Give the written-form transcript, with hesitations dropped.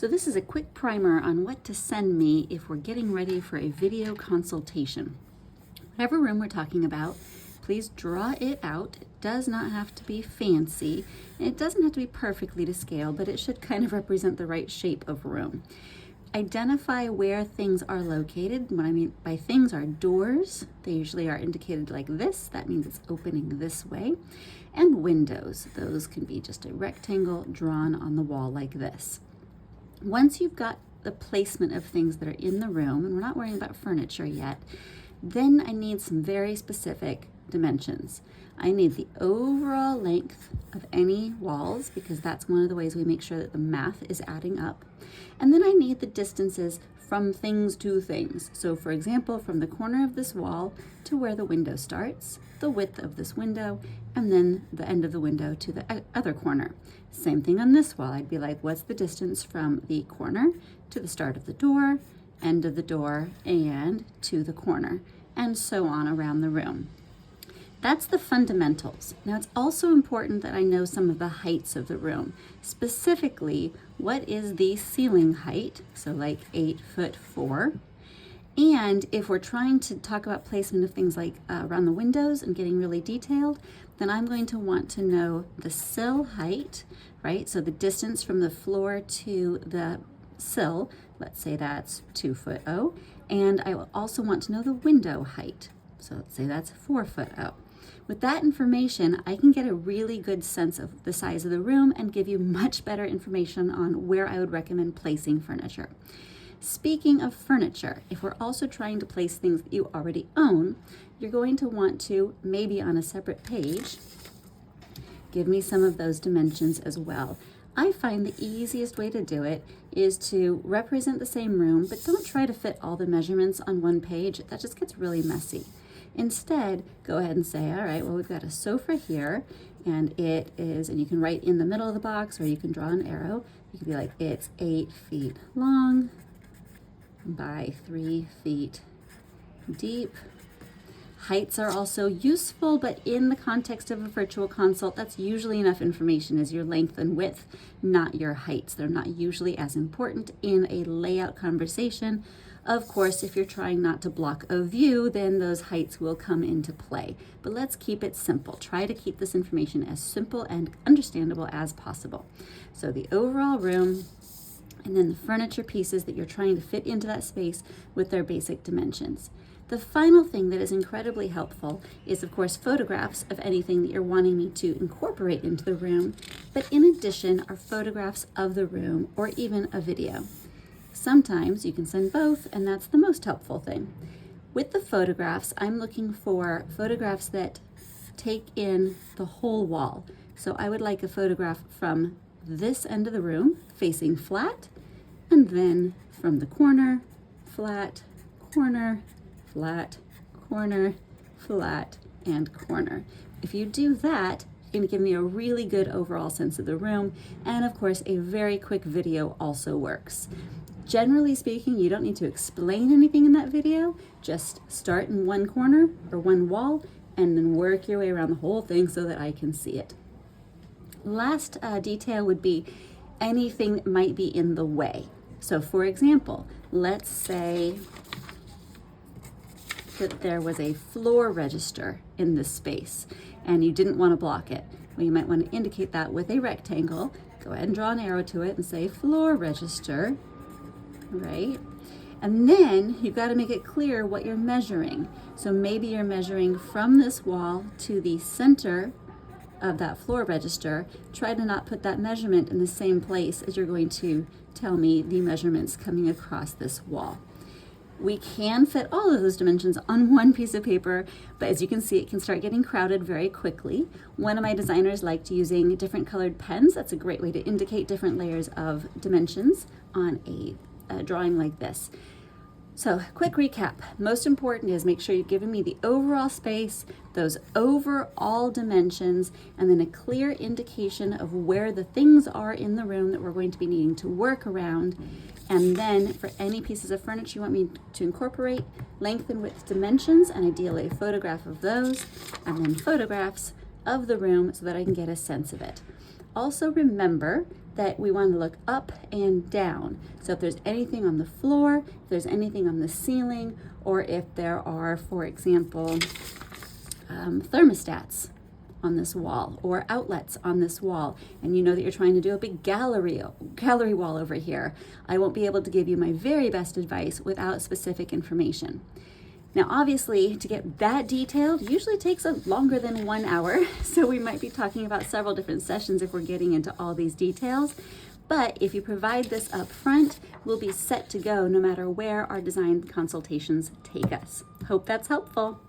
So this is a quick primer on what to send me if we're getting ready for a video consultation. Whatever room we're talking about, please draw it out. It does not have to be fancy. It doesn't have to be perfectly to scale, but it should kind of represent the right shape of room. Identify where things are located. What I mean by things are doors. They usually are indicated like this. That means it's opening this way. And windows. Those can be just a rectangle drawn on the wall like this. Once you've got the placement of things that are in the room, and we're not worrying about furniture yet, then I need some very specific dimensions. I need the overall length of any walls, because that's one of the ways we make sure that the math is adding up. And then I need the distances from things to things. So for example, from the corner of this wall to where the window starts, the width of this window, and then the end of the window to the other corner. Same thing on this wall. I'd be like, what's the distance from the corner to the start of the door, end of the door, and to the corner, and so on around the room. That's the fundamentals. Now it's also important that I know some of the heights of the room. Specifically, what is the ceiling height? So like 8'4". And if we're trying to talk about placement of things like around the windows and getting really detailed, then I'm going to want to know the sill height, right? So the distance from the floor to the sill, let's say that's 2'0". And I will also want to know the window height. So let's say that's 4'0". With that information, I can get a really good sense of the size of the room and give you much better information on where I would recommend placing furniture. Speaking of furniture, if we're also trying to place things that you already own, you're going to want to, maybe on a separate page, give me some of those dimensions as well. I find the easiest way to do it is to represent the same room, but don't try to fit all the measurements on one page. That just gets really messy. Instead, go ahead and say, all right, well, we've got a sofa here, and it is, and you can write in the middle of the box, or you can draw an arrow. You can be like, it's 8 feet long by 3 feet deep. Heights are also useful, but in the context of a virtual consult, that's usually enough information as your length and width, not your heights. They're not usually as important in a layout conversation. Of course, if you're trying not to block a view, then those heights will come into play. But let's keep it simple. Try to keep this information as simple and understandable as possible. So the overall room, and then the furniture pieces that you're trying to fit into that space with their basic dimensions. The final thing that is incredibly helpful is, of course, photographs of anything that you're wanting me to incorporate into the room, but in addition are photographs of the room or even a video. Sometimes you can send both, and that's the most helpful thing. With the photographs, I'm looking for photographs that take in the whole wall. So I would like a photograph from this end of the room facing flat, and then from the corner, flat, corner, flat, corner, flat, and corner. If you do that, it's going to give me a really good overall sense of the room, and of course a very quick video also works. Generally speaking, you don't need to explain anything in that video. Just start in one corner or one wall and then work your way around the whole thing so that I can see it. Last detail would be anything that might be in the way. So for example, let's say that there was a floor register in this space and you didn't want to block it. Well, you might want to indicate that with a rectangle. Go ahead and draw an arrow to it and say floor register, right? And then you've got to make it clear what you're measuring. So maybe you're measuring from this wall to the center of that floor register. Try to not put that measurement in the same place as you're going to tell me the measurements coming across this wall. We can fit all of those dimensions on one piece of paper, but as you can see, it can start getting crowded very quickly. One of my designers liked using different colored pens. That's a great way to indicate different layers of dimensions on a drawing like this. So quick recap, most important is make sure you're giving me the overall space, those overall dimensions, and then a clear indication of where the things are in the room that we're going to be needing to work around. And then for any pieces of furniture you want me to incorporate, length and width dimensions, and ideally a photograph of those, and then photographs of the room so that I can get a sense of it. Also remember that we want to look up and down. So if there's anything on the floor, if there's anything on the ceiling, or if there are, for example, thermostats on this wall or outlets on this wall, and you know that you're trying to do a big gallery wall over here, I won't be able to give you my very best advice without specific information. Now, obviously, to get that detailed usually takes longer than 1 hour, so we might be talking about several different sessions if we're getting into all these details. But if you provide this up front, we'll be set to go no matter where our design consultations take us. Hope that's helpful.